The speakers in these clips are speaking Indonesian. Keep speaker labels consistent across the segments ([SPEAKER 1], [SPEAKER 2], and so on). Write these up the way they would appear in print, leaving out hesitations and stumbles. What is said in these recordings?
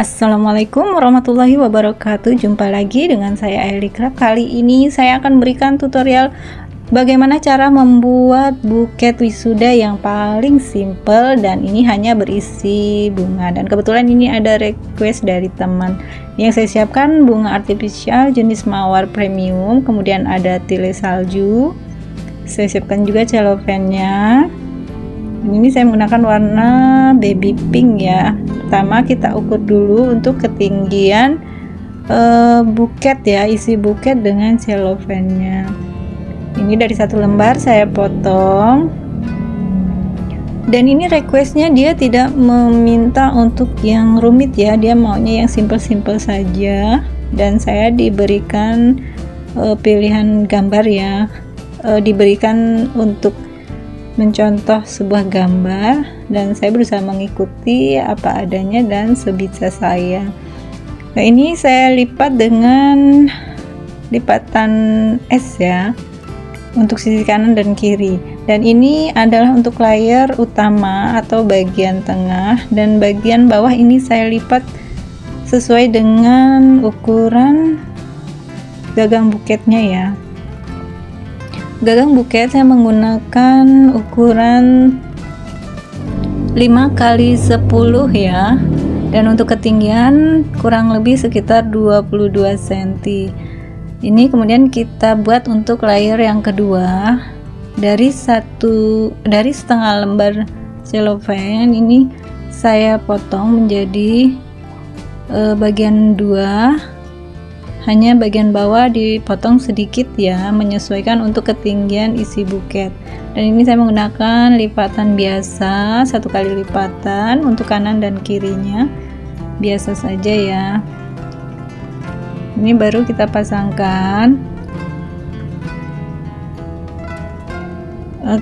[SPEAKER 1] Assalamualaikum warahmatullahi wabarakatuh. Jumpa lagi dengan saya Aily Craft. Kali ini saya akan berikan tutorial bagaimana cara membuat buket wisuda yang paling simple, dan ini hanya berisi bunga. Dan kebetulan ini ada request dari teman. Yang saya siapkan bunga artifisial jenis mawar premium, kemudian ada tile salju. Saya siapkan juga celofennya. Ini saya menggunakan warna baby pink ya. Pertama kita ukur dulu untuk ketinggian buket ya, isi buket dengan celofennya. Ini dari satu lembar saya potong, dan ini requestnya dia tidak meminta untuk yang rumit ya, dia maunya yang simple-simple saja. Dan saya diberikan pilihan gambar ya, diberikan untuk mencontoh sebuah gambar, dan saya berusaha mengikuti apa adanya dan sebisa saya. Nah, ini saya lipat dengan lipatan S ya, untuk sisi kanan dan kiri. Dan ini adalah untuk layer utama atau bagian tengah, dan bagian bawah ini saya lipat sesuai dengan ukuran gagang buketnya ya. Gagang buket saya menggunakan ukuran 5x10 ya, dan untuk ketinggian kurang lebih sekitar 22 cm. Ini kemudian kita buat untuk layer yang kedua. Dari setengah lembar cellophane ini saya potong menjadi bagian dua. Hanya bagian bawah dipotong sedikit ya, menyesuaikan untuk ketinggian isi buket. Dan ini saya menggunakan lipatan biasa, 1 kali lipatan untuk kanan dan kirinya, biasa saja ya. Ini baru kita pasangkan.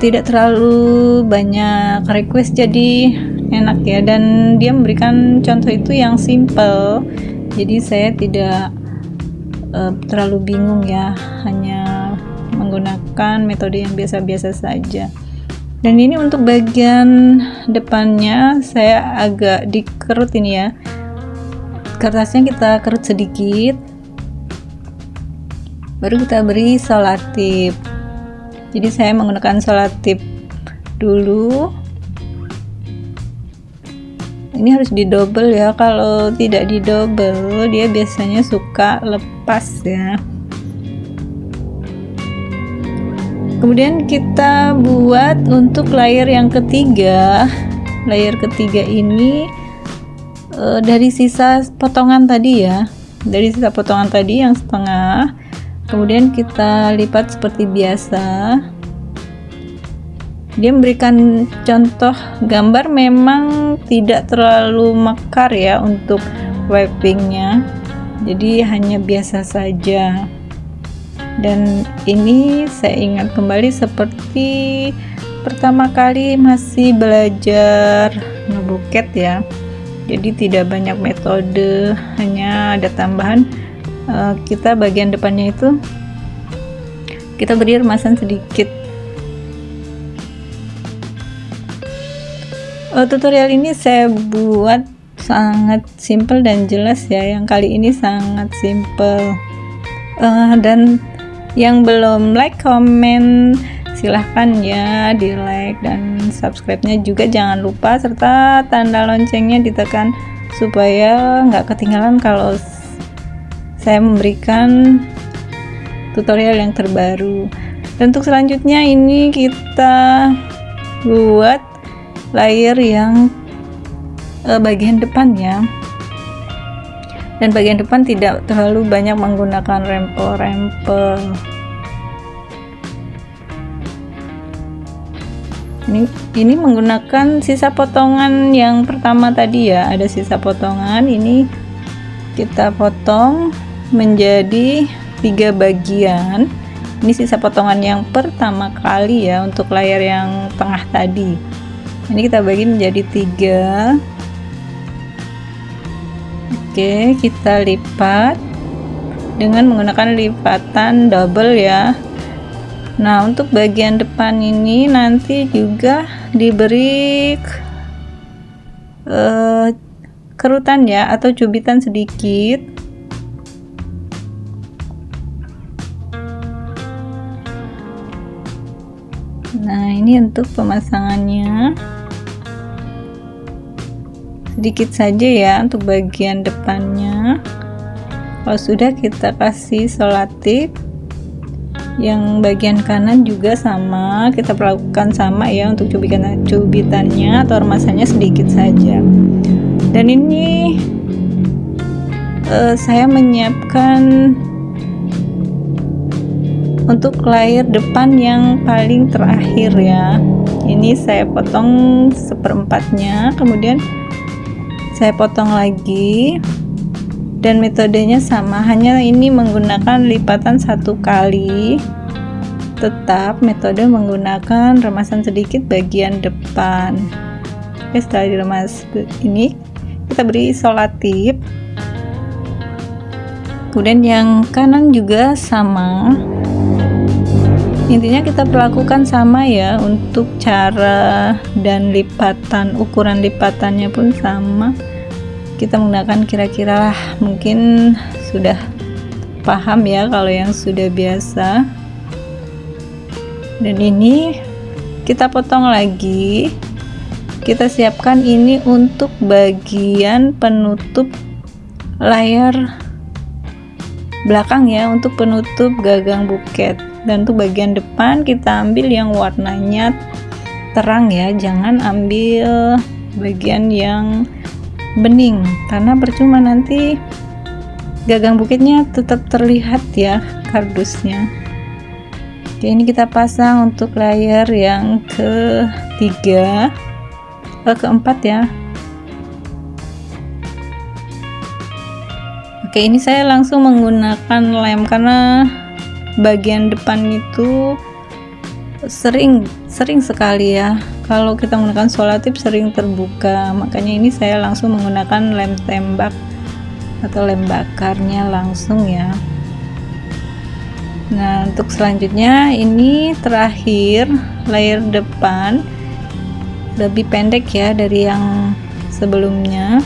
[SPEAKER 1] Tidak terlalu banyak request jadi enak ya, dan dia memberikan contoh itu yang simple, jadi saya tidak terlalu bingung ya, hanya menggunakan metode yang biasa-biasa saja. Dan ini untuk bagian depannya saya agak dikerut ini ya, kertasnya kita kerut sedikit, baru kita beri selotip. Jadi saya menggunakan selotip dulu. Ini harus didobel ya, kalau tidak didobel dia biasanya suka lepas ya. Kemudian kita buat untuk layer yang ketiga. Layer ketiga ini dari sisa potongan tadi ya, dari sisa potongan tadi yang setengah, kemudian kita lipat seperti biasa. Dia memberikan contoh gambar, memang tidak terlalu mekar ya untuk wrappingnya, jadi hanya biasa saja. Dan ini saya ingat kembali seperti pertama kali masih belajar ngebuket ya, jadi tidak banyak metode, hanya ada tambahan kita bagian depannya itu kita beri remasan sedikit. Tutorial ini saya buat sangat simple dan jelas ya, yang kali ini sangat simple. Dan yang belum like, komen, silahkan ya di like, dan subscribe-nya juga jangan lupa, serta tanda loncengnya ditekan supaya nggak ketinggalan kalau saya memberikan tutorial yang terbaru. Dan untuk selanjutnya ini kita buat layer yang bagian depan ya, dan bagian depan tidak terlalu banyak menggunakan rempel-rempel. Ini menggunakan sisa potongan yang pertama tadi ya, ada sisa potongan, ini kita potong menjadi 3 bagian. Ini sisa potongan yang pertama kali ya untuk layer yang tengah tadi. Ini kita bagi menjadi 3. Oke, kita lipat dengan menggunakan lipatan double ya. Nah, untuk bagian depan ini nanti juga diberi kerutan ya, atau cubitan sedikit. Nah, ini untuk pemasangannya. Sedikit saja ya untuk bagian depannya. Kalau sudah, kita kasih selotip. Yang bagian kanan juga sama, kita perlakukan sama ya untuk cubitannya atau remasannya sedikit saja. Dan ini saya menyiapkan untuk layer depan yang paling terakhir ya. Ini saya potong seperempatnya, kemudian saya potong lagi, dan metodenya sama, hanya ini menggunakan lipatan 1 kali. Tetap metode menggunakan remasan sedikit bagian depan. Oke, setelah diremas ini kita beri selotip. Kemudian yang kanan juga sama. Intinya kita perlakukan sama ya, untuk cara dan lipatan, ukuran lipatannya pun sama. Kita menggunakan kira-kira lah, mungkin sudah paham ya kalau yang sudah biasa. Dan ini kita potong lagi. Kita siapkan ini untuk bagian penutup layar belakang ya, untuk penutup gagang buket. Dan untuk bagian depan kita ambil yang warnanya terang ya, jangan ambil bagian yang bening, karena percuma nanti gagang buketnya tetap terlihat ya kardusnya. Oke, ini kita pasang untuk layer yang keempat ya. Oke, ini saya langsung menggunakan lem karena bagian depan itu sering sekali ya kalau kita menggunakan selotip sering terbuka, makanya ini saya langsung menggunakan lem tembak atau lem bakarnya langsung ya. Nah, untuk selanjutnya ini terakhir layer depan lebih pendek ya dari yang sebelumnya.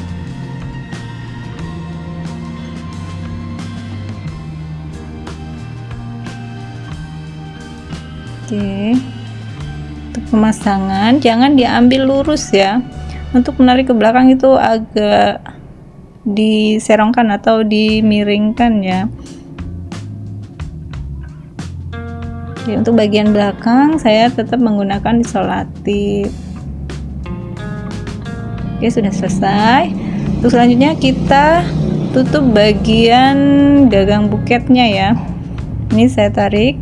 [SPEAKER 1] Oke, untuk pemasangan jangan diambil lurus ya, untuk menarik ke belakang itu agak diserongkan atau dimiringkan ya. Oke, untuk bagian belakang saya tetap menggunakan selotip. Oke, sudah selesai. Untuk selanjutnya kita tutup bagian gagang buketnya ya. Ini saya tarik,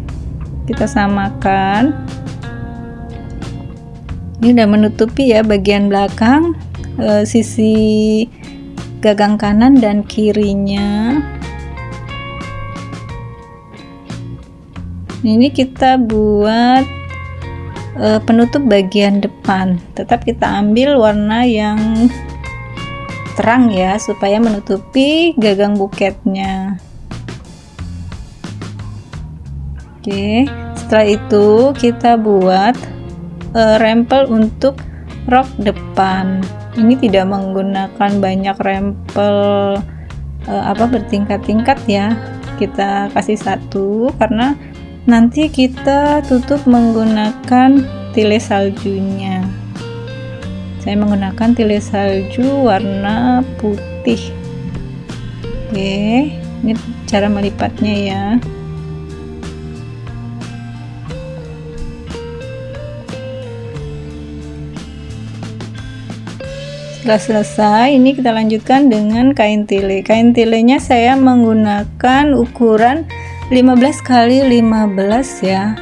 [SPEAKER 1] kita samakan. Ini udah menutupi ya bagian belakang, sisi gagang kanan dan kirinya. Ini kita buat penutup bagian depan, tetap kita ambil warna yang terang ya, supaya menutupi gagang buketnya. Oke, setelah itu kita buat rempel untuk rok depan. Ini tidak menggunakan banyak rempel bertingkat-tingkat ya, kita kasih satu karena nanti kita tutup menggunakan tile saljunya. Saya menggunakan tile salju warna putih. Oke, ini cara melipatnya ya. Setelah selesai, ini kita lanjutkan dengan kain tile. Kain tilenya saya menggunakan ukuran 15 kali 15 ya.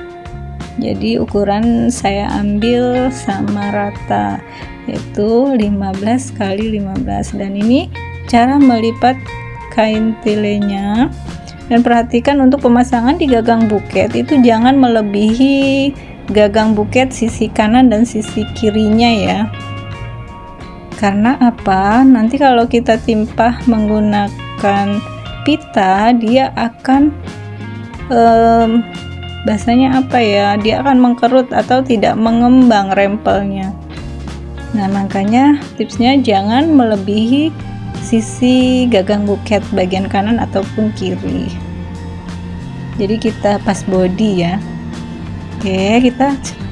[SPEAKER 1] Jadi ukuran saya ambil sama rata, yaitu 15 kali 15. Dan ini cara melipat kain tilenya. Dan perhatikan untuk pemasangan di gagang buket itu jangan melebihi gagang buket sisi kanan dan sisi kirinya ya. Karena apa? Nanti kalau kita timpah menggunakan pita, dia akan bahasanya apa ya, dia akan mengkerut atau tidak mengembang rempelnya. Nah, makanya tipsnya jangan melebihi sisi gagang buket bagian kanan ataupun kiri. Jadi kita pas body ya. Oke,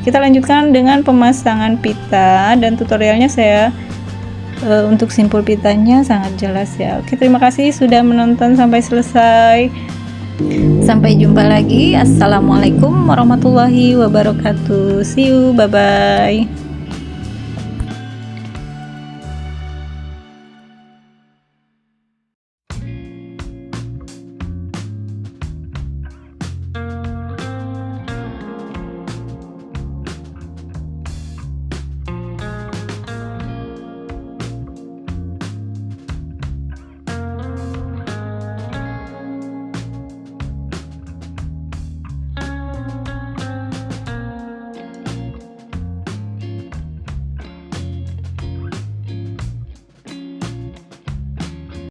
[SPEAKER 1] kita lanjutkan dengan pemasangan pita, dan tutorialnya saya untuk simpul pitanya sangat jelas ya. Oke, terima kasih sudah menonton sampai selesai. Sampai jumpa lagi. Assalamualaikum warahmatullahi wabarakatuh. See you, bye bye.